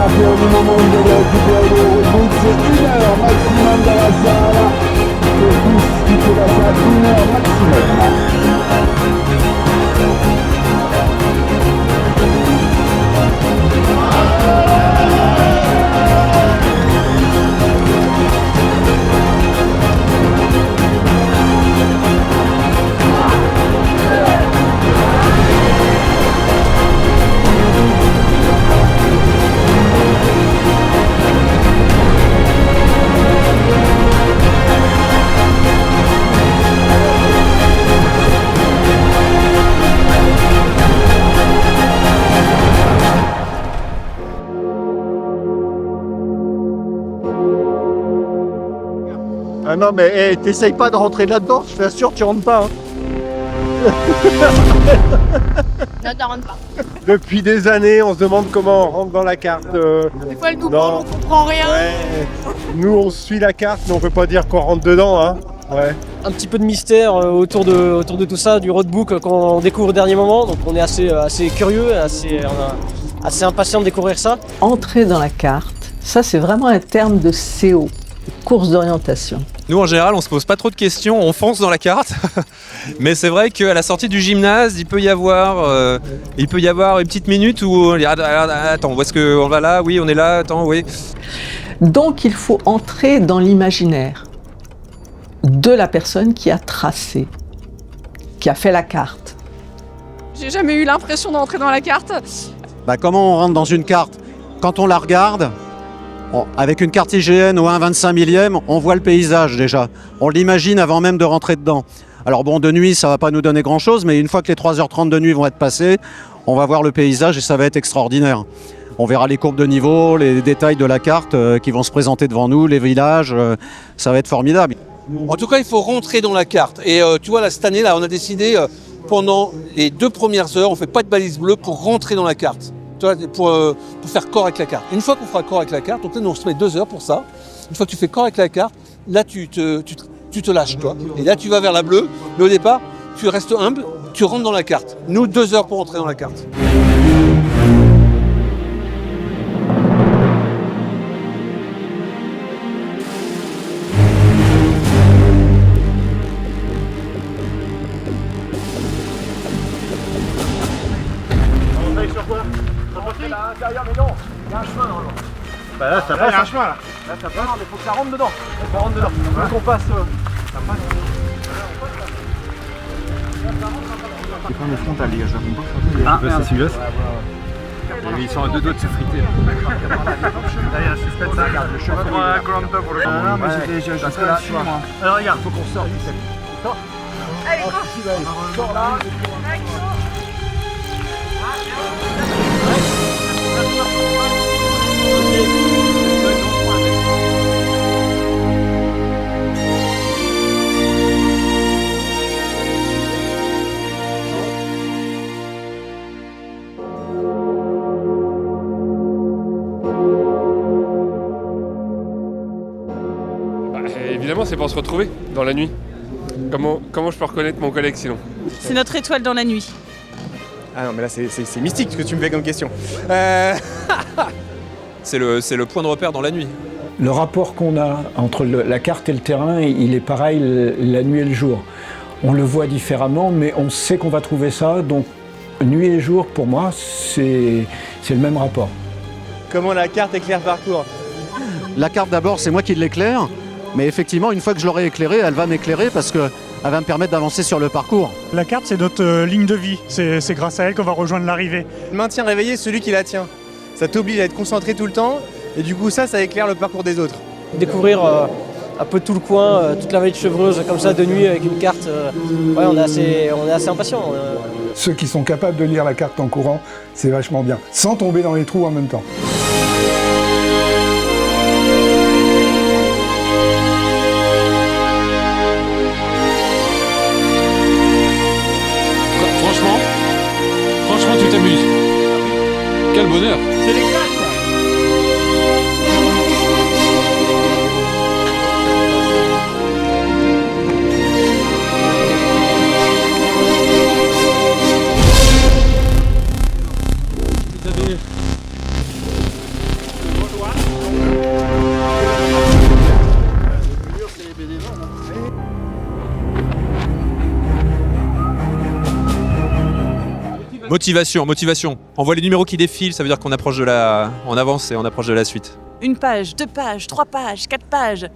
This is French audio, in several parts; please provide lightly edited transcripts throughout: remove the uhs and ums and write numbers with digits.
partir du moment où vous allez récupérer le roadbook, c'est 1 heure maximum dans la salle. Le bus qui fait la salle 1 heure maximum. Ah non mais t'essayes pas de rentrer là-dedans, je t'assure tu rentres pas. Non, t'en rentres pas. Depuis des années, on se demande comment on rentre dans la carte. Des fois, elle nous parle, on comprend rien. Ouais. Nous, on suit la carte, mais on peut pas dire qu'on rentre dedans. Hein. Ouais. Un petit peu de mystère autour de tout ça, du roadbook qu'on découvre au dernier moment. Donc on est assez curieux, assez impatient de découvrir ça. Entrer dans la carte, ça c'est vraiment un terme de CO, course d'orientation. Nous en général on se pose pas trop de questions, on fonce dans la carte. Mais c'est vrai qu'à la sortie du gymnase, il peut y avoir une petite minute où attends, où est-ce qu'on va là? Oui, on est là, attends, oui. Donc il faut entrer dans l'imaginaire de la personne qui a tracé, qui a fait la carte. J'ai jamais eu l'impression d'entrer dans la carte. Comment on rentre dans une carte? Quand on la regarde, avec une carte IGN ou un 25 millième, on voit le paysage déjà. On l'imagine avant même de rentrer dedans. Alors bon, de nuit, ça va pas nous donner grand-chose, mais une fois que les 3h30 de nuit vont être passées, on va voir le paysage et ça va être extraordinaire. On verra les courbes de niveau, les détails de la carte qui vont se présenter devant nous, les villages, ça va être formidable. En tout cas, il faut rentrer dans la carte. Et tu vois, là, cette année, là, on a décidé, pendant les 2 premières heures, on fait pas de balise bleue pour rentrer dans la carte. Tu vois, pour faire corps avec la carte. Une fois qu'on fera corps avec la carte, donc là, nous, on se met 2 heures pour ça. Une fois que tu fais corps avec la carte, là, tu te lâches, toi. Et là, tu vas vers la bleue. Mais au départ, tu restes humble, tu rentres dans la carte. Nous, 2 heures pour rentrer dans la carte. Derrière, mais non, il y a un chemin normalement. Bah là, ça passe. Il y a un chemin là. Là, ça passe. Non, mais faut que ça rentre dedans. Ça rentre dedans. Faut qu'on passe. Ça passe. C'est pas le frontalier, je raconte pas. Ah, c'est celui-là. Ils sont à 2 doigts de se friter. Là, il y a un suspense, ça regarde. Le chemin pour la Koh-Lanta pour le. Non, mais j'ai juste là, tu vois. Alors, regarde, faut qu'on sorte du set. Sors. Allez, cours. Sors là. Évidemment, c'est pour se retrouver dans la nuit. Comment je peux reconnaître mon collègue sinon? C'est notre étoile dans la nuit. Ah non, mais là, c'est mystique ce que tu me fais comme question. C'est le point de repère dans la nuit. Le rapport qu'on a entre la carte et le terrain, il est pareil la nuit et le jour. On le voit différemment, mais on sait qu'on va trouver ça. Donc, nuit et jour, pour moi, c'est le même rapport. Comment la carte éclaire le parcours? La carte d'abord, c'est moi qui l'éclaire. Mais effectivement, une fois que je l'aurai éclairée, elle va m'éclairer parce qu'elle va me permettre d'avancer sur le parcours. La carte, c'est notre ligne de vie. C'est grâce à elle qu'on va rejoindre l'arrivée. Maintien réveillé, celui qui la tient. Ça t'oblige à être concentré tout le temps. Et du coup, ça éclaire le parcours des autres. Découvrir un peu tout le coin, toute la vallée de Chevreuse, comme ça, de nuit, avec une carte, ouais, on est assez impatients. Ceux qui sont capables de lire la carte en courant, c'est vachement bien, sans tomber dans les trous en même temps. Franchement, tu t'amuses. Quel bonheur. C'est les classes. Motivation, motivation. On voit les numéros qui défilent, ça veut dire qu'on approche on avance et on approche de la suite. 1 page, 2 pages, 3 pages, 4 pages.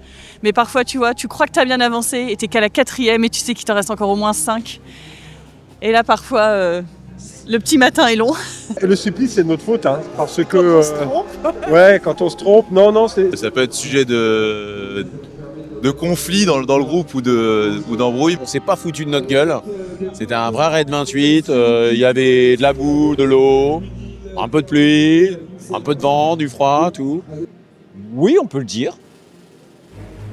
Mais parfois, tu vois, tu crois que tu as bien avancé et t'es qu'à la 4e et tu sais qu'il t'en reste encore au moins 5. Et là, parfois, le petit matin est long. Et le supplice, c'est de notre faute, hein, parce que... Quand on se trompe. Ouais, quand on se trompe, non, c'est... Ça peut être sujet de conflit dans le groupe ou d'embrouille. On s'est pas foutu de notre gueule. C'était un vrai raid 28. Il y avait de la boue, de l'eau, un peu de pluie, un peu de vent, du froid, tout. Oui, on peut le dire.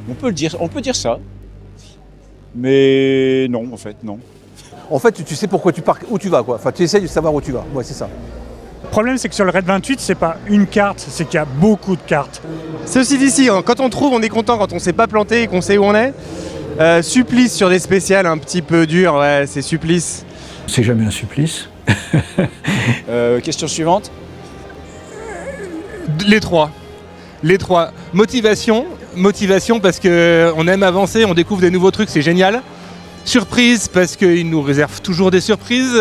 On peut dire ça. Mais non, en fait, non. En fait, tu sais pourquoi tu pars, où tu vas, quoi. Enfin, tu essayes de savoir où tu vas. Ouais, c'est ça. Le problème, c'est que sur le raid 28, c'est pas une carte, c'est qu'il y a beaucoup de cartes. Ceci dit, quand on trouve, on est content quand on s'est pas planté et qu'on sait où on est. Supplice sur des spéciales un petit peu dures, ouais, c'est supplice. C'est jamais un supplice. Question suivante. Les trois. Motivation parce qu'on aime avancer, on découvre des nouveaux trucs, c'est génial. Surprise parce qu'ils nous réservent toujours des surprises.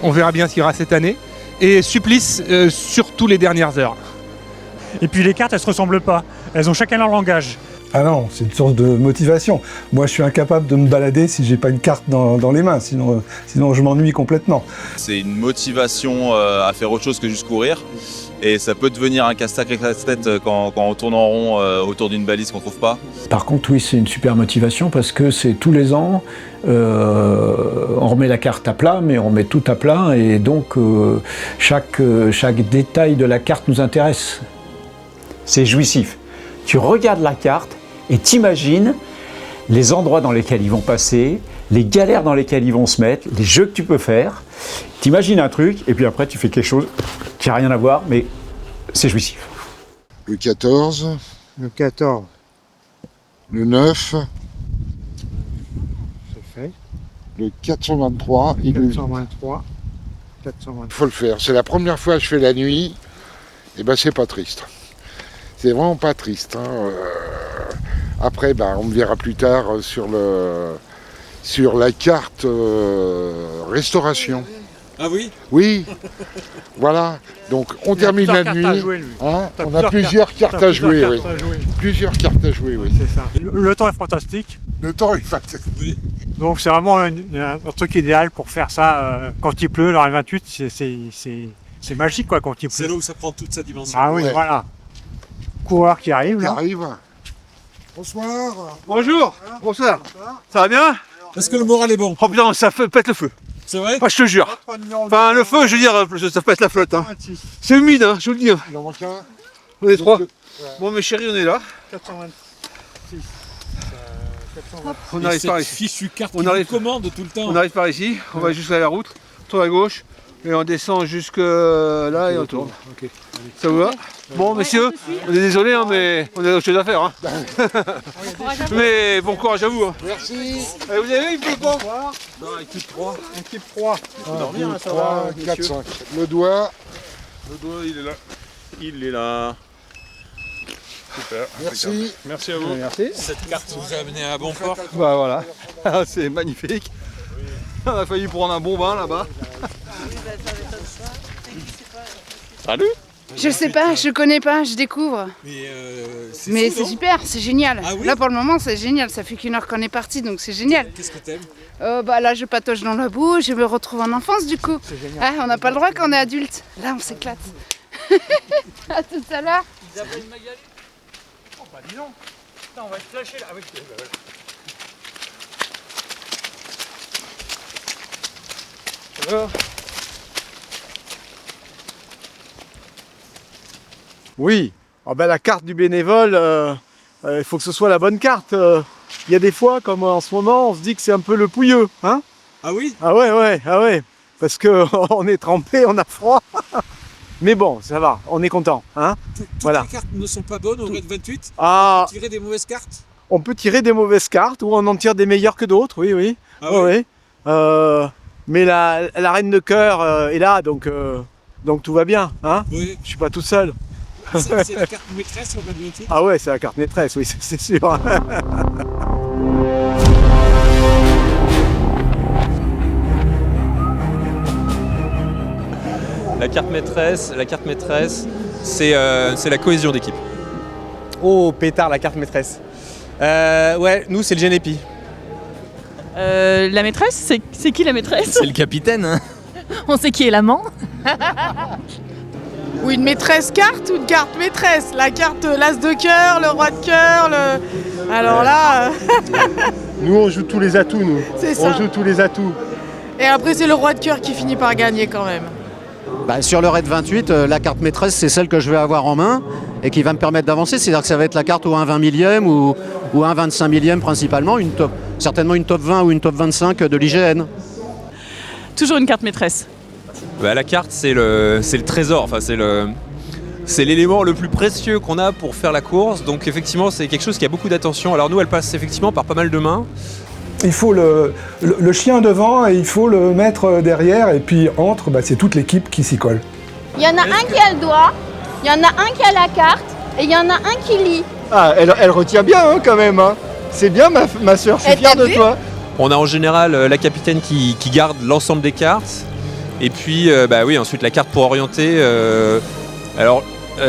On verra bien ce qu'il y aura cette année. Et supplice, surtout les dernières heures. Et puis les cartes, elles se ressemblent pas. Elles ont chacun leur langage. Ah non, c'est une source de motivation. Moi, je suis incapable de me balader si j'ai pas une carte dans les mains, sinon je m'ennuie complètement. C'est une motivation à faire autre chose que juste courir. Et ça peut devenir un casse-tête quand on tourne en rond autour d'une balise qu'on trouve pas. Par contre, oui, c'est une super motivation parce que c'est tous les ans, on remet la carte à plat, mais on met tout à plat et donc chaque détail de la carte nous intéresse. C'est jouissif. Tu regardes la carte et t'imagines les endroits dans lesquels ils vont passer, les galères dans lesquelles ils vont se mettre, les jeux que tu peux faire. T'imagines un truc et puis après tu fais quelque chose qui n'a rien à voir, mais c'est jouissif. Le 14. Le 14. Le 9. C'est fait. Le 423. 423. Il faut le faire. C'est la première fois que je fais la nuit. Et ben c'est pas triste. C'est vraiment pas triste. Hein. Après, on me verra plus tard sur la carte restauration. Ah oui? Oui. Voilà. Donc on termine la nuit. Hein, on a plusieurs cartes à jouer. Oui. Plusieurs cartes à jouer, oui. C'est ça. Le temps est fantastique. Le temps est fantastique. Donc c'est vraiment un truc idéal pour faire ça quand il pleut. Dans les 28, c'est magique quoi quand il pleut. C'est là où ça prend toute sa dimension. Ah oui, voilà. Coureur qui arrive. Qui là. arrive. Bonsoir. Bonjour. Bonsoir. Ça va bien? Est-ce que le moral est bon? Oh putain, ça pète le feu. C'est vrai? Ah, je te jure. Enfin, le feu, je veux dire, ça pète la flotte. Hein. C'est humide, hein, je vous le dis. Il en manque un. On est trois. Bon, mes chéris, on est là. 426. On arrive par ici. Fichue carte qui nous commande tout le temps. On arrive par ici, on va jusqu'à la route, tourne à gauche, et on descend jusque là et on tourne. Okay. Ça vous va? Bon, messieurs, on est désolé, hein, mais on a autre chose à faire. Hein. Mais bon courage à vous. Hein. Merci. Et vous avez vu, il pleut pas? Non, équipe 3. Équipe 3. On peut dormir, ça va. 4, 5. Le doigt. Il est là. Il est là. Super. Merci. Merci à vous. Merci. Cette carte vous a amené à bon port. Bah voilà, c'est magnifique. On a failli prendre un bon bain là-bas. Salut. Je sais pas, je connais pas, je découvre. Mais c'est super, c'est génial. Ah oui? Là pour le moment c'est génial, ça fait qu'1 heure qu'on est parti donc c'est génial. Qu'est-ce que t'aimes? Là je patauge dans la boue, je me retrouve en enfance du coup. Ah, on n'a pas le droit quand on est adulte. Là on s'éclate. À tout à l'heure. Isabelle Magali. Oh bah dis donc. Putain, on va être flashé là avec. Alors. Oui, la carte du bénévole, il faut que ce soit la bonne carte. Il y a des fois, comme en ce moment, on se dit que c'est un peu le pouilleux. Hein? Ah oui? Ah ouais. Parce qu'on est trempé, on a froid. Mais bon, ça va, on est content. Hein? Toutes voilà. les cartes ne sont pas bonnes au raid 28? Ah, on peut tirer des mauvaises cartes? On peut tirer des mauvaises cartes, ou on en tire des meilleures que d'autres, oui. Ah oui? Mais la reine de cœur est là, donc tout va bien. Hein? Oui. Je suis pas tout seul. C'est la carte maîtresse au raid 28? Ah ouais, c'est la carte maîtresse, oui, c'est sûr. La carte maîtresse, c'est la cohésion d'équipe. Oh, pétard, la carte maîtresse. Ouais, nous, c'est le Genepi. La maîtresse, c'est qui la maîtresse? C'est le capitaine. Hein. On sait qui est l'amant. Ou une maîtresse carte ou une carte maîtresse. La carte l'as de cœur, le roi de cœur, le... Alors là... Nous, on joue tous les atouts, nous. C'est ça. On joue tous les atouts. Et après, c'est le roi de cœur qui finit par gagner quand même. Bah, sur le raid 28, la carte maîtresse, c'est celle que je vais avoir en main et qui va me permettre d'avancer. C'est-à-dire que ça va être la carte au 1/20 millième ou 1/25 millième principalement, certainement une top 20 ou une top 25 de l'IGN. Toujours une carte maîtresse. Bah, la carte, c'est le trésor, enfin, c'est l'élément le plus précieux qu'on a pour faire la course. Donc effectivement, c'est quelque chose qui a beaucoup d'attention. Alors nous, elle passe effectivement par pas mal de mains. Il faut le chien devant et il faut le mettre derrière. Et puis entre, c'est toute l'équipe qui s'y colle. Il y en a un qui a le doigt, il y en a un qui a la carte et il y en a un qui lit. Ah, elle retient bien quand même. Hein. C'est bien ma soeur, je suis fier de toi. On a en général la capitaine qui garde l'ensemble des cartes. Et puis, oui, ensuite la carte pour orienter.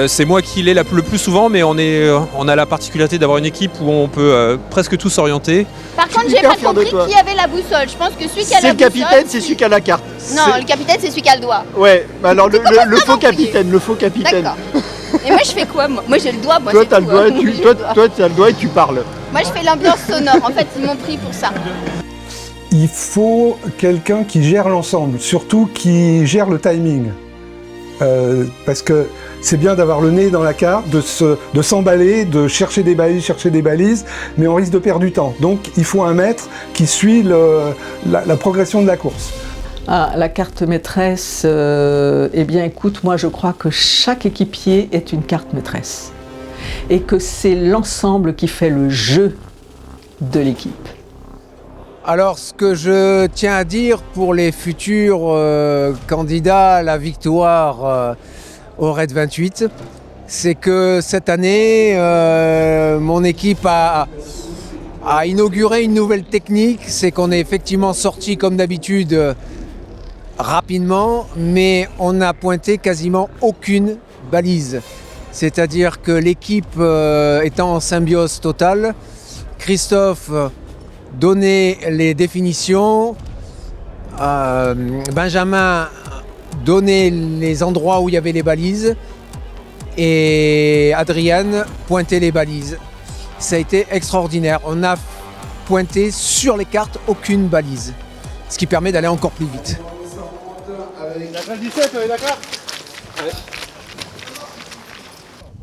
C'est moi qui l'ai le plus souvent, mais on a la particularité d'avoir une équipe où on peut presque tous orienter. Par contre, j'ai pas compris qui avait la boussole. Je pense que celui qui a la boussole... C'est le capitaine, c'est celui qui a la carte. Non, le capitaine, c'est celui qui a le doigt. Ouais, alors le faux capitaine, D'accord. Et moi, je fais quoi? Moi, j'ai le doigt, moi, toi, c'est tout. Toi, tu as le doigt et tu parles. Moi, je fais l'ambiance sonore. En fait, ils m'ont pris pour ça. Il faut quelqu'un qui gère l'ensemble, surtout qui gère le timing. Parce que c'est bien d'avoir le nez dans la carte, de s'emballer, de chercher des balises, mais on risque de perdre du temps. Donc il faut un maître qui suit la progression de la course. La carte maîtresse, eh bien écoute, moi je crois que chaque équipier est une carte maîtresse. Et que c'est l'ensemble qui fait le jeu de l'équipe. Alors, ce que je tiens à dire pour les futurs candidats à la victoire au Raid 28, c'est que cette année, mon équipe a inauguré une nouvelle technique. C'est qu'on est effectivement sorti comme d'habitude rapidement, mais on n'a pointé quasiment aucune balise. C'est-à-dire que l'équipe étant en symbiose totale, Christophe donnait les définitions, Benjamin donnait les endroits où il y avait les balises et Adrienne pointait les balises. Ça a été extraordinaire. On a pointé sur les cartes aucune balise, ce qui permet d'aller encore plus vite. La salle 17, on est d'accord?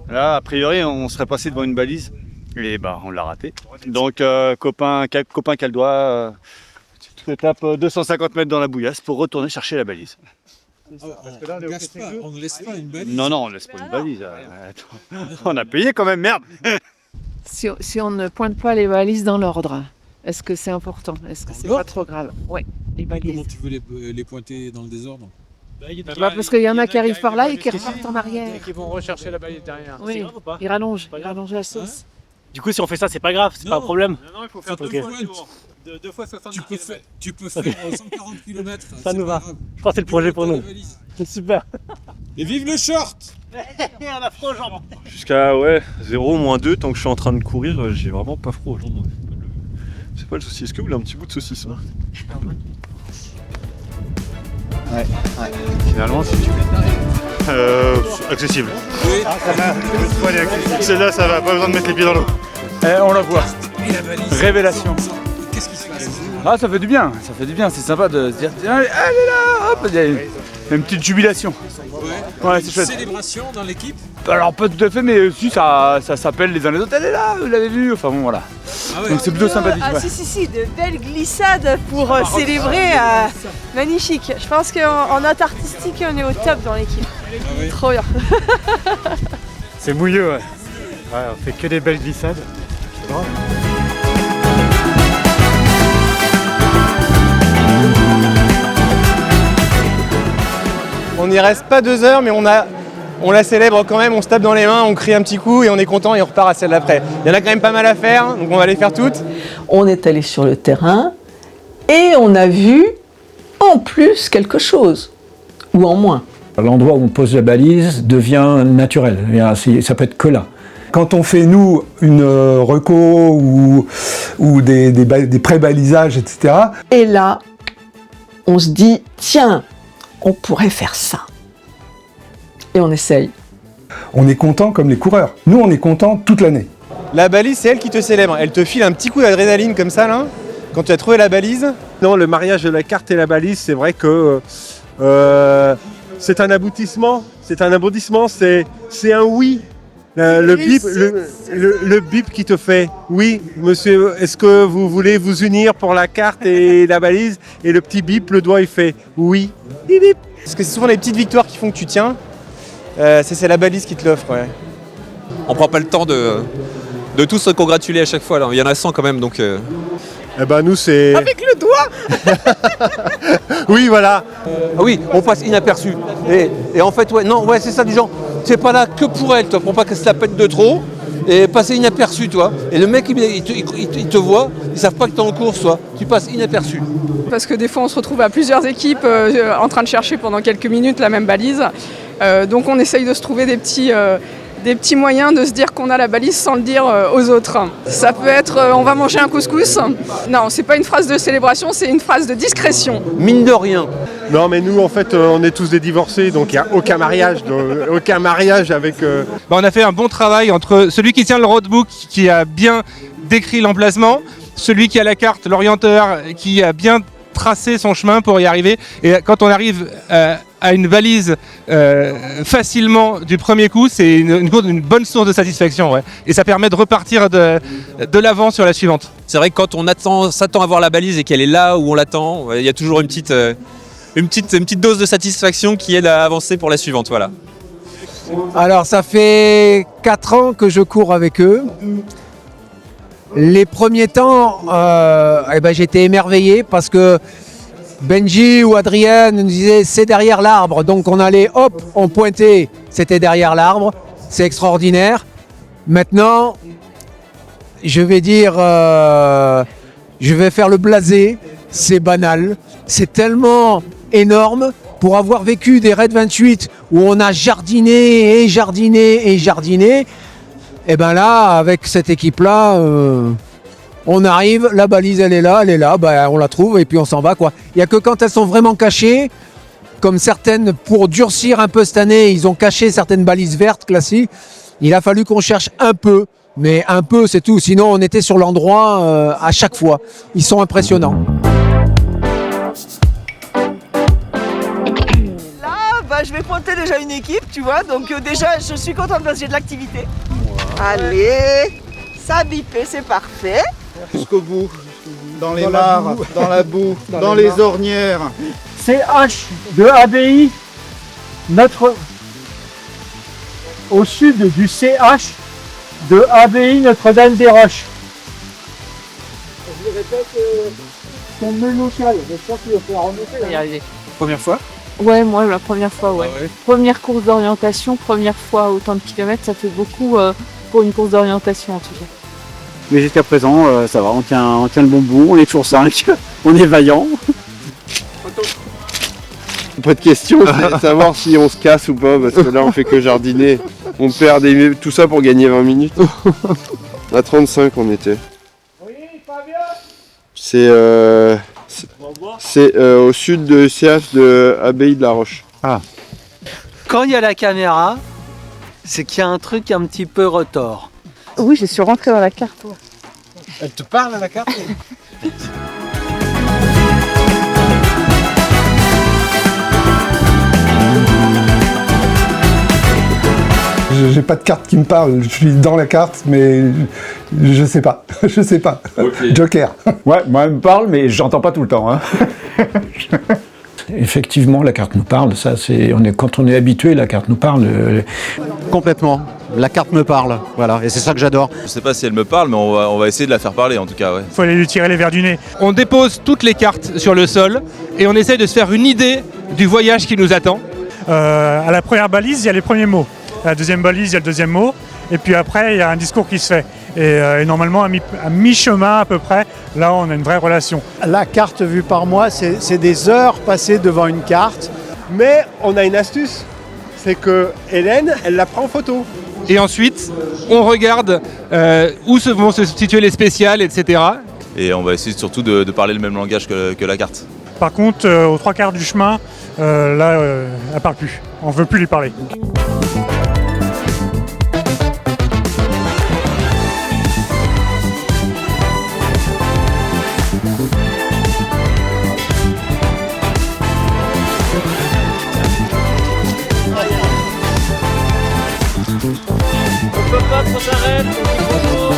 Là, a priori, on serait passé devant une balise. Et on l'a raté. Donc copain qui a le doigt, tu te tapes 250 mètres dans la bouillasse pour retourner chercher la balise. Parce que là, on ne laisse pas une balise. Non, on ne laisse pas une balise. On a payé quand même, merde. Si on ne pointe pas les balises dans l'ordre, est-ce que c'est important? Est-ce que c'est pas trop grave? Oui, les balises. Comment tu veux les pointer dans le désordre? Parce qu'il y en a qui arrivent par là et qui repartent en arrière. Et qui vont rechercher la balise derrière. Oui, c'est grave ou pas? Ils rallongent la sauce. Du coup, si on fait ça, c'est pas grave, c'est pas un problème. Non, il faut faire deux fois 70 km. Tu peux faire 140 km. Ça nous va. Je pense que c'est le projet pour nous. C'est super. Et vive le short. On a froid aux jambes. Jusqu'à 0, -2, tant que je suis en train de courir, j'ai vraiment pas froid aux jambes. C'est pas le souci. Est-ce que vous voulez un petit bout de saucisson? Ouais. Finalement, c'est accessible. Oui. Celle-là, ça va, pas besoin de mettre les pieds dans l'eau. On la voit. Révélation. Qu'est-ce qui se passe? Ah, ça fait du bien, c'est sympa de se dire tiens, elle est là, hop, il y a une petite jubilation. Ouais, c'est chouette. Célébration dans l'équipe? Alors pas tout à fait, mais si ça s'appelle les uns les autres, elle est là, vous l'avez vu, enfin bon voilà. Ah ouais. Donc c'est plutôt sympathique. Ah ouais. si, de belles glissades pour célébrer, magnifique. Je pense qu'en note artistique, on est au top dans l'équipe. Ah oui. Trop bien. C'est mouilleux, ouais. On fait que des belles glissades. C'est drôle. On n'y reste pas 2 heures, mais on la célèbre quand même, on se tape dans les mains, on crie un petit coup et on est content et on repart à celle d'après. Il y en a quand même pas mal à faire, donc on va les faire toutes. On est allé sur le terrain et on a vu en plus quelque chose, ou en moins. L'endroit où on pose la balise devient naturel, ça peut être que là. Quand on fait, nous, une reco ou des pré-balisages, etc. Et là, on se dit, tiens, on pourrait faire ça. Et on essaye. On est content comme les coureurs. Nous, on est content toute l'année. La balise, c'est elle qui te célèbre. Elle te file un petit coup d'adrénaline comme ça, là, quand tu as trouvé la balise. Non, le mariage de la carte et la balise, c'est vrai que c'est un aboutissement. C'est un aboutissement, c'est un oui. Le bip qui te fait oui, monsieur, est-ce que vous voulez vous unir pour la carte et la balise? Et le petit bip, le doigt, il fait oui. Bip, bip. Parce que c'est souvent les petites victoires qui font que tu tiens. C'est la balise qui te l'offre, ouais. On prend pas le temps de tous se congratuler à chaque fois. Là. Il y en a 100 quand même, donc... Eh ben nous c'est... Avec le doigt. Oui, voilà. Oui, on passe inaperçu. Et en fait, ouais, c'est ça du genre. C'est pas là que pour elle, toi, pour pas qu'elle se la pète de trop. Et passer inaperçu, toi. Et le mec, il te voit, ils savent pas que t'es en course, toi. Tu passes inaperçu. Parce que des fois, on se retrouve à plusieurs équipes en train de chercher pendant quelques minutes la même balise. Donc on essaye de se trouver des petits moyens de se dire qu'on a la balise sans le dire aux autres. Ça peut être on va manger un couscous. Non, c'est pas une phrase de célébration, c'est une phrase de discrétion. Mine de rien. Non mais nous en fait on est tous des divorcés, donc il n'y a aucun mariage avec... On a fait un bon travail entre celui qui tient le roadbook, qui a bien décrit l'emplacement, celui qui a la carte, l'orienteur, qui a bien tracé son chemin pour y arriver. Et quand on arrive à une balise facilement du premier coup, c'est une bonne source de satisfaction. Ouais. Et ça permet de repartir de l'avant sur la suivante. C'est vrai que quand on s'attend à voir la balise et qu'elle est là où on l'attend, il y a toujours une petite dose de satisfaction qui aide à avancer pour la suivante. Voilà. Alors ça fait 4 ans que je cours avec eux. Les premiers temps, j'étais émerveillé parce que Benji ou Adrien nous disaient c'est derrière l'arbre, donc on allait hop, on pointait, c'était derrière l'arbre, c'est extraordinaire. Maintenant, je vais dire, je vais faire le blasé, c'est banal, c'est tellement énorme. Pour avoir vécu des Raids 28 où on a jardiné et jardiné et jardiné, et ben là, avec cette équipe-là, on arrive, la balise elle est là, on la trouve et puis on s'en va quoi. Il n'y a que quand elles sont vraiment cachées, comme certaines, pour durcir un peu cette année, ils ont caché certaines balises vertes classiques. Il a fallu qu'on cherche un peu, mais un peu c'est tout. Sinon on était sur l'endroit à chaque fois. Ils sont impressionnants. Je vais pointer déjà une équipe, tu vois, donc déjà je suis contente parce que j'ai de l'activité. Allez, ça a bipé, c'est parfait. Jusqu'au bout, dans les mares, dans la boue, dans les ornières. CH de ABI, au sud du CH de ABI Notre-Dame-des-Roches. Je le répète, c'est le même local, j'espère qu'il va falloir remonter. Y arriver. Première fois? Ouais, moi la première fois, ouais. Ah ouais. Première course d'orientation, première fois autant de kilomètres, ça fait beaucoup pour une course d'orientation en tout cas. Mais jusqu'à présent, ça va, on tient le bon bout, on est toujours 5, on est vaillant. Pas de question, c'est savoir si on se casse ou pas, parce que là on fait que jardiner. On perd tout ça pour gagner 20 minutes. À 35 on était. C'est au sud de CH de Abbaye de la Roche. Ah. Quand il y a la caméra, c'est qu'il y a un truc un petit peu retors. Oui, je suis rentrée dans la carte. Ouais. Elle te parle à la carte? J'ai pas de carte qui me parle, je suis dans la carte, mais je sais pas. Je sais pas. Okay. Joker. Ouais, moi elle me parle, mais j'entends pas tout le temps. Hein. Effectivement, la carte nous parle. Ça, quand on est habitué, la carte nous parle. Complètement. La carte me parle. Voilà, et c'est ça que j'adore. Je sais pas si elle me parle, mais on va essayer de la faire parler en tout cas. Ouais. Faut aller lui tirer les verres du nez. On dépose toutes les cartes sur le sol et on essaye de se faire une idée du voyage qui nous attend. À la première balise, il y a les premiers mots. À la deuxième balise, il y a le deuxième mot. Et puis après, il y a un discours qui se fait. Et normalement, à mi-chemin à peu près, là, on a une vraie relation. La carte vue par moi, c'est des heures passées devant une carte. Mais on a une astuce, c'est que Hélène, elle la prend en photo. Et ensuite, on regarde où vont se situer les spéciales, etc. Et on va essayer surtout de parler le même langage que la carte. Par contre, aux 3/4 du chemin, elle parle plus. On veut plus lui parler. On peut pas qu'on s'arrête. Bonjour.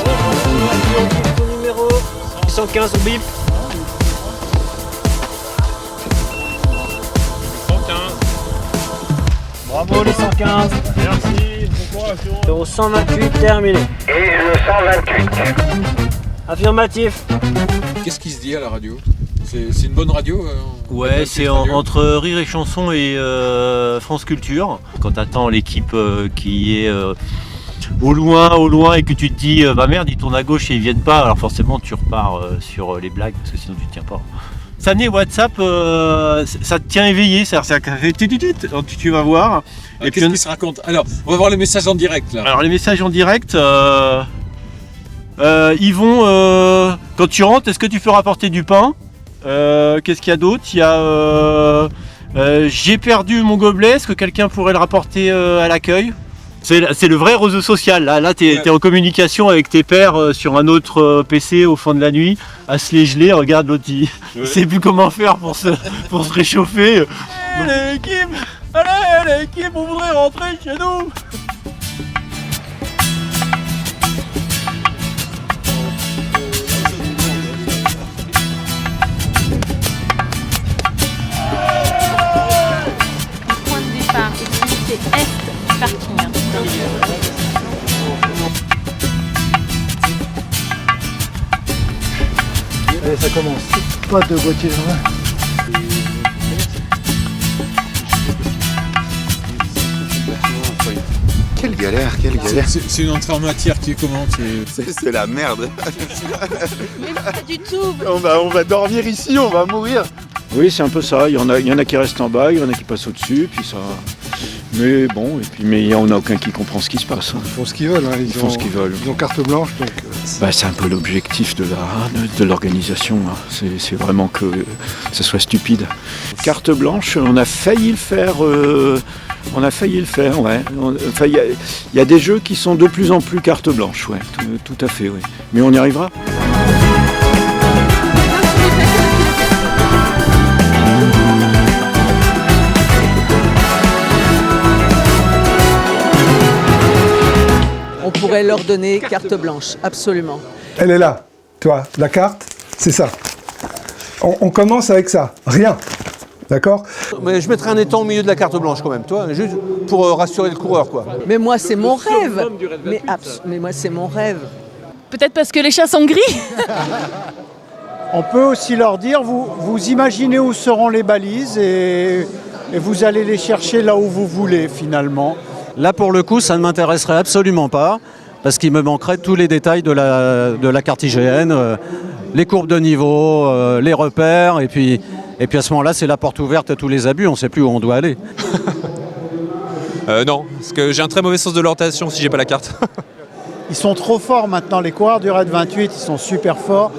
Ton numéro 115, on bip. 115. Bravo les 115. Merci. Bon courage. Au 128, terminé. Et le 128. Affirmatif. Qu'est-ce qui se dit à la radio? C'est une bonne radio Ouais, c'est entre Rire et Chanson et France Culture. Quand t'attends l'équipe qui est au loin et que tu te dis bah merde, ils tournent à gauche et ils viennent pas, alors forcément tu repars sur les blagues parce que sinon tu tiens pas. Cette année WhatsApp, ça te tient éveillé, ça fait tu vas voir. Et qu'est-ce qui se raconte? Alors, on va voir les messages en direct là. Alors les messages en direct, ils vont quand tu rentres, est-ce que tu peux rapporter du pain? Qu'est-ce qu'il y a d'autre? Il y a j'ai perdu mon gobelet, est-ce que quelqu'un pourrait le rapporter à l'accueil? C'est le vrai réseau social, là t'es en communication avec tes pairs sur un autre PC au fond de la nuit, à se les geler, regarde l'autre il sait plus comment faire pour se réchauffer. Allez l'équipe, on voudrait rentrer chez nous. Point de départ, extrémité est du parking. Allez, ça commence. Pas de boîtier joint. Quelle galère, quelle galère. C'est une entrée en matière qui est comment? C'est la merde. Mais pas du tout. On va dormir ici, on va mourir. Oui, c'est un peu ça. Il y en a qui restent en bas, il y en a qui passent au-dessus, puis ça. Mais bon, mais il n'y en a aucun qui comprend ce qui se passe. Ils font ce qu'ils veulent. Ils font ce qu'ils veulent. Ils ont carte blanche, donc. C'est un peu l'objectif de l'organisation. C'est vraiment que ça soit stupide. Carte blanche, on a failli le faire. Ouais. Enfin, il y a des jeux qui sont de plus en plus carte blanche, ouais. Tout à fait, oui. Mais on y arrivera. On pourrait leur donner carte blanche, absolument. Elle est là, toi, la carte, c'est ça. On commence avec ça, rien. D'accord? Mais je mettrais un étang au milieu de la carte blanche quand même, toi, juste pour rassurer le coureur, quoi. Mais moi, c'est mon rêve. Mais moi, c'est mon rêve. Peut-être parce que les chats sont gris. On peut aussi leur dire, vous imaginez où seront les balises et vous allez les chercher là où vous voulez finalement. Là, pour le coup, ça ne m'intéresserait absolument pas, parce qu'il me manquerait tous les détails de la carte IGN, les courbes de niveau, les repères, et puis à ce moment-là, c'est la porte ouverte à tous les abus, on ne sait plus où on doit aller. Non, parce que j'ai un très mauvais sens de l'orientation si j'ai pas la carte. Ils sont trop forts maintenant, les coureurs du Raid 28, ils sont super forts.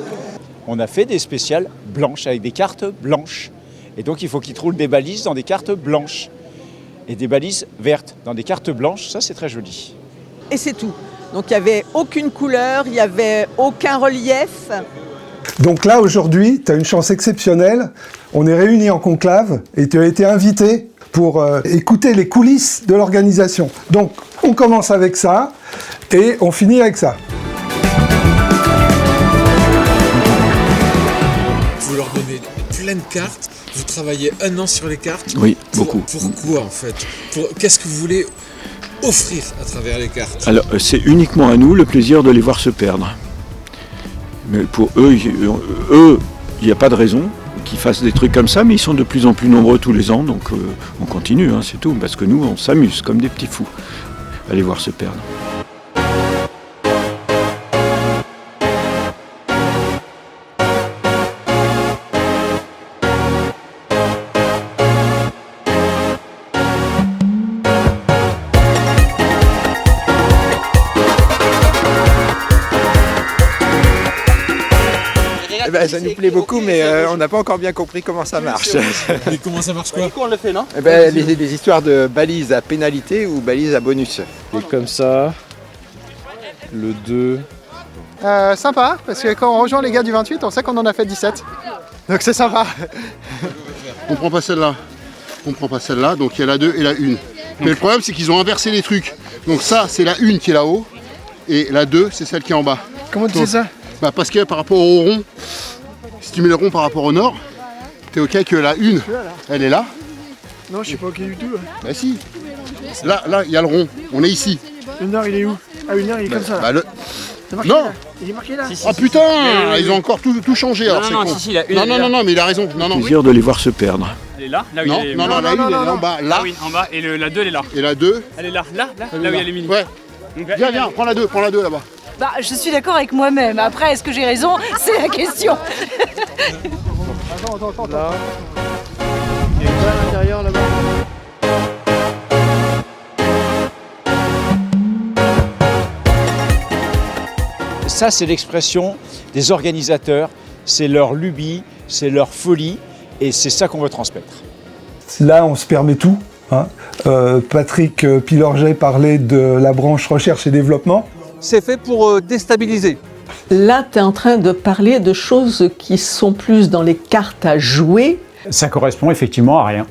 On a fait des spéciales blanches avec des cartes blanches. Et donc il faut qu'ils trouvent des balises dans des cartes blanches. Et des balises vertes dans des cartes blanches, ça c'est très joli. Et c'est tout. Donc il n'y avait aucune couleur, il n'y avait aucun relief. Donc là, aujourd'hui, tu as une chance exceptionnelle. On est réunis en conclave et tu as été invité pour écouter les coulisses de l'organisation. Donc, on commence avec ça et on finit avec ça. Vous leur donnez plein de cartes, vous travaillez 1 an sur les cartes. Oui, beaucoup. Pourquoi en fait? Qu'est-ce que vous voulez offrir à travers les cartes? Alors, c'est uniquement à nous le plaisir de les voir se perdre. Mais pour eux, il n'y a pas de raison qu'ils fassent des trucs comme ça, mais ils sont de plus en plus nombreux tous les ans, donc on continue, hein, c'est tout. Parce que nous, on s'amuse comme des petits fous à les voir se perdre. ben, ça nous plaît beaucoup, mais on n'a pas encore bien compris comment ça marche. Et comment ça marche quoi? On l'a fait, non? Eh ben, les histoires de balises à pénalité ou balises à bonus. Et comme ça, le 2. Sympa, parce que quand on rejoint les gars du 28, on sait qu'on en a fait 17. Donc c'est sympa. On prend pas celle-là. On prend pas celle-là, donc il y a la 2 et la 1. Mais le problème, c'est qu'ils ont inversé les trucs. Donc ça, c'est la 1 qui est là-haut, et la 2, c'est celle qui est en bas. Comment tu sais ça? Bah parce que par rapport au rond, si tu mets le rond par rapport au nord, t'es ok que la 1, elle est là. Non, je suis pas ok du tout. Bah si. Là, il y a le rond. On est ici. Le nord, il est où? Ah, le nord, il est comme ça. Bah, C'est marqué non. là. Il est marqué là. Ah putain, ils ont encore tout changé. Alors, non, con. si, la une, non, mais il a raison. Non. Plaisir de les voir se perdre. Elle est là, là où Non, il y a les non, la 1 elle est en bas, là. Ah oui, en bas, et la 2 elle est là. Et la 2 Elle est là, là où il y a les mini. Ouais. Donc, Viens, prends la 2 là-bas. Bah, je suis d'accord avec moi-même. Après, est-ce que j'ai raison? C'est la question. Attends. Là. Il y a quoi à l'intérieur là-bas? Ça, c'est l'expression des organisateurs, c'est leur lubie, c'est leur folie, et c'est ça qu'on veut transmettre. Là, on se permet tout. Hein. Patrick Pilorget parlait de la branche recherche et développement. C'est fait pour déstabiliser. Là, tu es en train de parler de choses qui sont plus dans les cartes à jouer. Ça correspond effectivement à rien.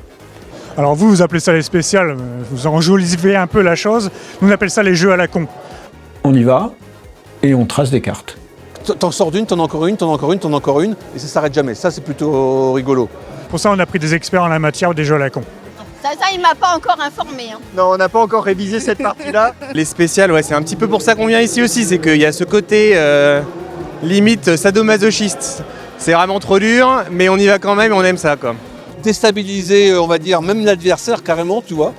Alors vous appelez ça les spéciales, vous enjolivez un peu la chose. Nous on appelle ça les jeux à la con. On y va et on trace des cartes. T'en sors d'une, t'en as encore une, t'en as encore une, t'en as encore une, et ça s'arrête jamais. Ça, c'est plutôt rigolo. Pour ça, on a pris des experts en la matière des jeux à la con. Ça, il m'a pas encore informé. Hein. Non, on n'a pas encore révisé cette partie-là. Les spéciales, ouais, c'est un petit peu pour ça qu'on vient ici aussi, c'est qu'il y a ce côté limite sadomasochiste. C'est vraiment trop dur, mais on y va quand même et on aime ça, quoi. Déstabiliser, on va dire, même l'adversaire carrément, tu vois.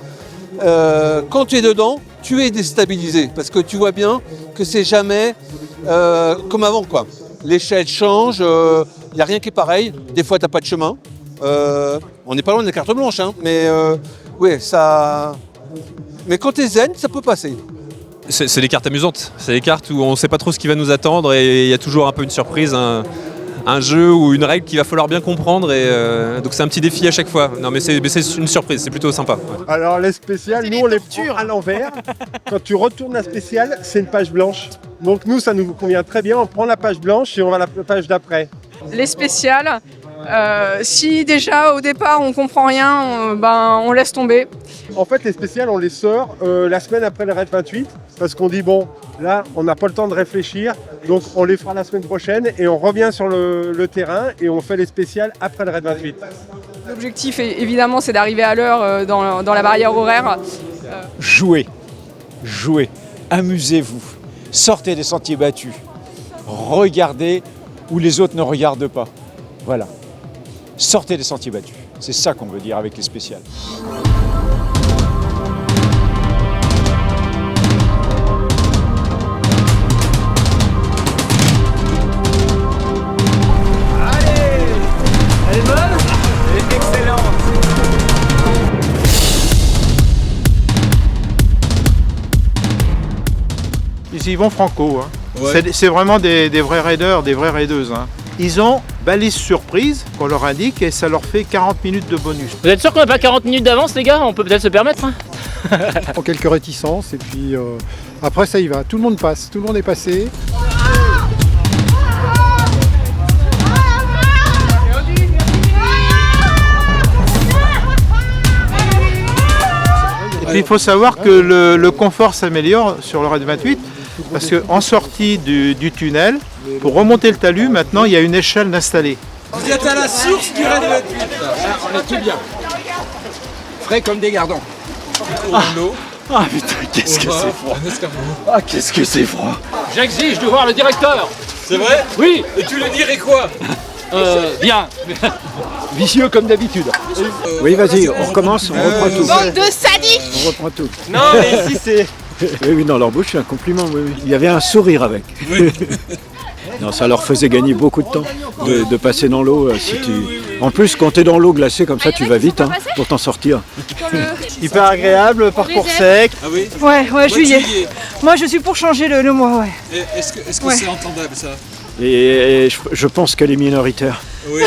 Quand tu es dedans, tu es déstabilisé, parce que tu vois bien que c'est jamais comme avant, quoi. L'échelle change, il n'y a rien qui est pareil. Des fois, tu n'as pas de chemin. On n'est pas loin de la carte blanche, hein, mais ouais, ça. Mais quand tu es zen, ça peut passer. C'est des cartes amusantes. C'est des cartes où on ne sait pas trop ce qui va nous attendre et il y a toujours un peu une surprise, un jeu ou une règle qu'il va falloir bien comprendre. Et donc c'est un petit défi à chaque fois. Non, mais c'est une surprise, c'est plutôt sympa. Ouais. Alors les spéciales, nous on les prend à l'envers. Quand tu retournes la spéciale, c'est une page blanche. Donc nous, ça nous convient très bien. On prend la page blanche et on va à la page d'après. Les spéciales, si déjà au départ on comprend rien, on laisse tomber. En fait, les spéciales, on les sort la semaine après le Raid 28 parce qu'on dit bon, là, on n'a pas le temps de réfléchir, donc on les fera la semaine prochaine et on revient sur le terrain et on fait les spéciales après le Raid 28. L'objectif, évidemment, c'est d'arriver à l'heure dans la barrière horaire. Jouez, amusez-vous, sortez des sentiers battus, regardez où les autres ne regardent pas. Voilà, sortez des sentiers battus. C'est ça qu'on veut dire avec les spéciales. Elle est bonne? Elle est excellente. Ici Yvon Franco, hein. Ouais. C'est vraiment des vrais raiders, des vraies raideuses. Hein. Ils ont balise surprise qu'on leur indique et ça leur fait 40 minutes de bonus. Vous êtes sûr qu'on n'a pas 40 minutes d'avance, les gars? On peut peut-être se permettre, hein. En quelques réticences et puis après ça y va, tout le monde passe, tout le monde est passé. Et puis il faut savoir que le confort s'améliore sur le Raid 28 parce qu'en sortie du tunnel, pour remonter le talus, maintenant il y a une échelle installée. Vous êtes à la source du Raid 28. On est tout bien. Frais comme des gardons. Ah putain, qu'est-ce que c'est froid! Ah, qu'est-ce que c'est froid! J'exige de voir le directeur. C'est vrai? Oui. Et tu lui dirais quoi? Bien. Vicieux comme d'habitude. Oui, vas-y, on recommence, on reprend tout. Bande de sadiques. On reprend tout. Non, mais ici c'est... Oui, dans leur bouche, c'est un compliment. Oui. Il y avait un sourire avec. Oui. Non, ça leur faisait gagner beaucoup de temps de passer dans l'eau. En plus, quand tu es dans l'eau glacée comme ça, tu vas vite pour t'en sortir. Hyper agréable, parcours sec. Ah oui? Ouais, juillet. Moi, je suis pour changer le mois, ouais. Est-ce que Ouais. c'est entendable ça? Et je pense qu'elle est minoritaire. Oui.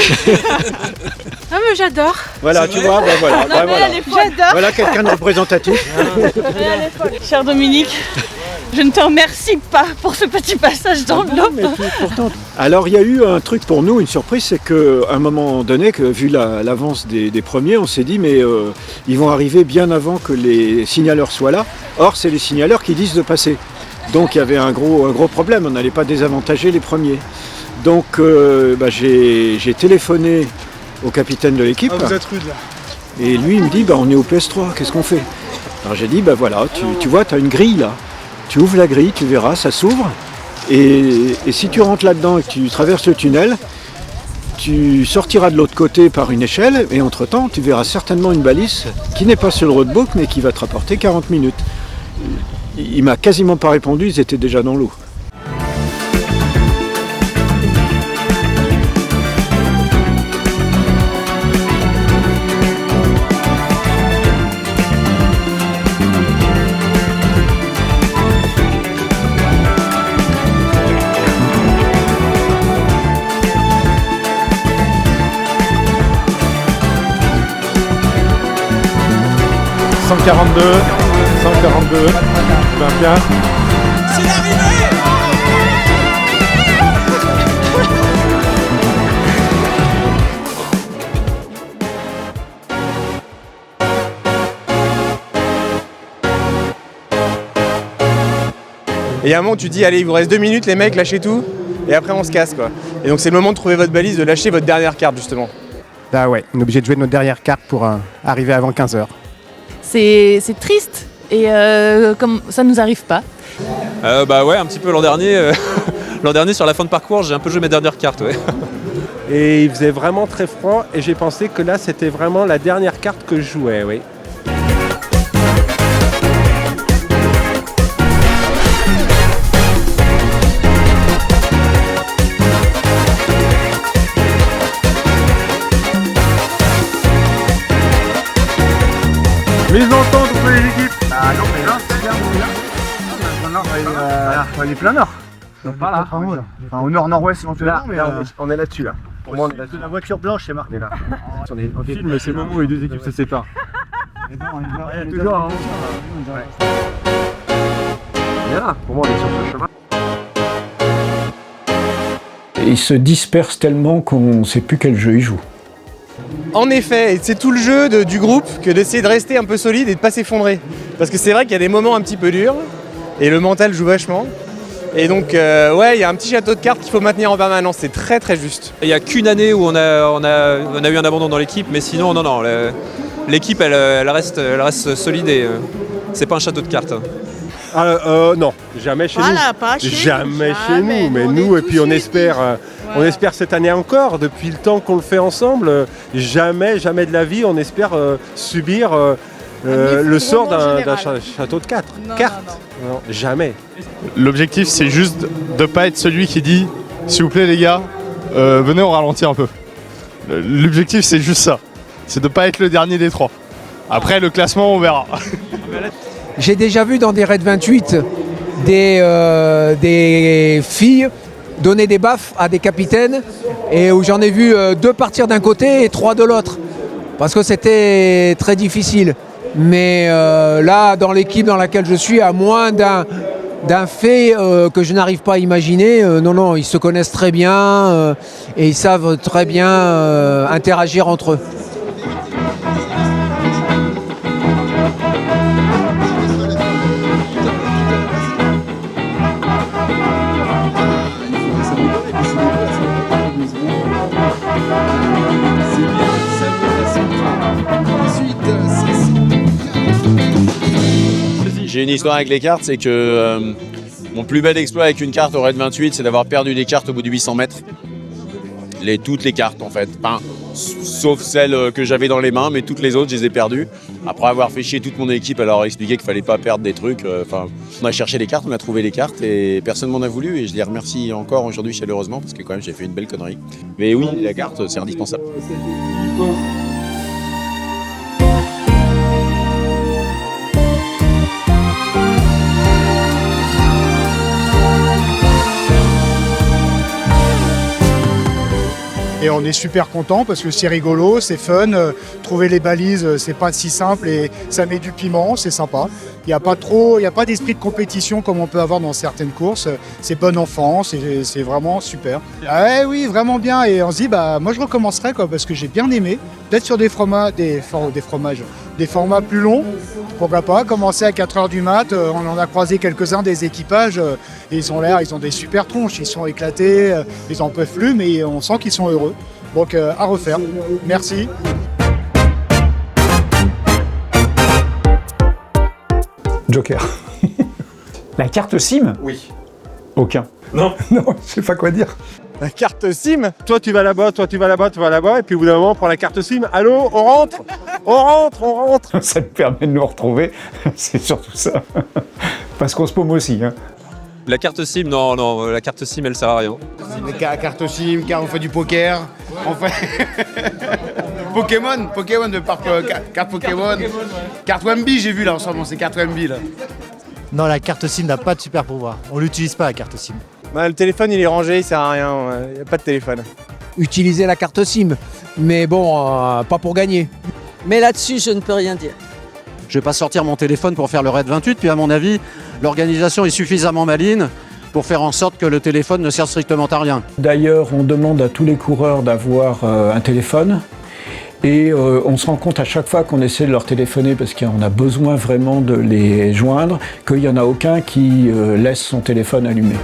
Ah mais j'adore. Voilà, tu vois, ben voilà. Non, mais voilà. elle est folle. J'adore. Voilà quelqu'un de représentatif. Elle est folle. Cher Dominique, je ne te remercie pas pour ce petit passage dans l'eau. Alors il y a eu un truc pour nous, une surprise, c'est qu'à un moment donné, vu l'avance des premiers, on s'est dit mais ils vont arriver bien avant que les signaleurs soient là. Or c'est les signaleurs qui disent de passer. Donc il y avait un gros problème, on n'allait pas désavantager les premiers. Donc j'ai téléphoné au capitaine de l'équipe. Ah, vous êtes rude là. Et lui il me dit on est au PS3, qu'est-ce qu'on fait? Alors j'ai dit voilà, tu vois, tu as une grille là. Tu ouvres la grille, tu verras, ça s'ouvre. Et si tu rentres là-dedans et que tu traverses le tunnel, tu sortiras de l'autre côté par une échelle et entre-temps, tu verras certainement une balise qui n'est pas sur le roadbook mais qui va te rapporter 40 minutes. Il m'a quasiment pas répondu, ils étaient déjà dans l'eau. « 142, bien. C'est l'arrivée. Et il y a un moment où tu dis, allez, il vous reste 2 minutes, les mecs, lâchez tout, et après on se casse, quoi. Et donc c'est le moment de trouver votre balise, de lâcher votre dernière carte, justement. Bah ouais, on est obligé de jouer notre dernière carte pour arriver avant 15h. C'est triste et comme ça nous arrive pas. Bah ouais, un petit peu l'an dernier. L'an dernier sur la fin de parcours, j'ai un peu joué mes dernières cartes. Ouais. Et il faisait vraiment très froid et j'ai pensé que là c'était vraiment la dernière carte que je jouais, oui. Mise en temps entre les équipes. Ah non, mais là, c'est bien, on est plein nord. Donc pas là. Enfin, au nord-nord-ouest éventuellement, mais on est là-dessus là. Pour moi, on est là-dessus. La voiture blanche, c'est marqué là. On filme, c'est le moment où les deux équipes se séparent. Toujours avant. Là, pour moi, on est sur ce chemin. Et ils se dispersent tellement qu'on ne sait plus quel jeu ils jouent. En effet, c'est tout le jeu du groupe que d'essayer de rester un peu solide et de pas s'effondrer. Parce que c'est vrai qu'il y a des moments un petit peu durs, et le mental joue vachement. Et donc, ouais, il y a un petit château de cartes qu'il faut maintenir en permanence, c'est très très juste. Il n'y a qu'une année où on a eu un abandon dans l'équipe, mais sinon, non, l'équipe elle reste solide et c'est pas un château de cartes. Non, jamais chez Voilà, nous. pas chez jamais nous, chez jamais. nous, mais On nous, est et puis on tous espère, on espère cette année encore, depuis le temps qu'on le fait ensemble, jamais de la vie, on espère subir le sort d'un château de cartes. Non, jamais. L'objectif, c'est juste de pas être celui qui dit « S'il vous plaît les gars, venez on ralentit un peu ». L'objectif, c'est juste ça. C'est de pas être le dernier des trois. Après, le classement, on verra. J'ai déjà vu dans des raids 28 des filles donner des baffes à des capitaines et où j'en ai vu 2 partir d'un côté et 3 de l'autre. Parce que c'était très difficile. Mais là, dans l'équipe dans laquelle je suis, à moins d'un fait que je n'arrive pas à imaginer, non, ils se connaissent très bien et ils savent très bien interagir entre eux. J'ai une histoire avec les cartes, c'est que mon plus bel exploit avec une carte au raid 28, c'est d'avoir perdu des cartes au bout de 800 mètres. Toutes les cartes en fait, enfin, sauf celles que j'avais dans les mains, mais toutes les autres je les ai perdues. Après avoir fait chier toute mon équipe à leur expliquer qu'il fallait pas perdre des trucs, on a cherché les cartes, on a trouvé les cartes et personne m'en a voulu et je les remercie encore aujourd'hui chaleureusement parce que quand même j'ai fait une belle connerie. Mais oui, la carte c'est indispensable. Et on est super content parce que c'est rigolo, c'est fun. Trouver les balises, c'est pas si simple et ça met du piment, c'est sympa. Il n'y a pas d'esprit de compétition comme on peut avoir dans certaines courses. C'est bon enfant, c'est vraiment super. Ah, oui, vraiment bien. Et on se dit, moi je recommencerai parce que j'ai bien aimé. Peut-être sur des formats plus longs. Pourquoi pas commencer à 4h du mat. On en a croisé quelques-uns des équipages. Et ils ont des super tronches. Ils sont éclatés, ils en peuvent plus, mais on sent qu'ils sont heureux. Donc à refaire. Merci. Joker. La carte SIM? Oui. Aucun. Non. Non, je sais pas quoi dire. La carte SIM. Toi tu vas là-bas, toi tu vas là-bas, tu vas là-bas, et puis au bout d'un moment on prend la carte SIM. Allô, on rentre. Ça te permet de nous retrouver, c'est surtout ça. Parce qu'on se paume aussi. Hein. La carte SIM, non, la carte SIM elle sert à rien. Carte SIM, car on fait du poker, on fait Pokémon de parc, carte Pokémon, carte Wemby j'ai vu là en ce moment, c'est carte Wemby là. Non, la carte SIM n'a pas de super pouvoir, on l'utilise pas la carte SIM. Le téléphone il est rangé, il sert à rien, il n'y a pas de téléphone. Utiliser la carte SIM, mais bon, pas pour gagner. Mais là-dessus, je ne peux rien dire. Je vais pas sortir mon téléphone pour faire le raid 28, puis à mon avis, l'organisation est suffisamment maligne pour faire en sorte que le téléphone ne sert strictement à rien. D'ailleurs, on demande à tous les coureurs d'avoir un téléphone. Et on se rend compte à chaque fois qu'on essaie de leur téléphoner, parce qu'on a besoin vraiment de les joindre, qu'il n'y en a aucun qui laisse son téléphone allumé.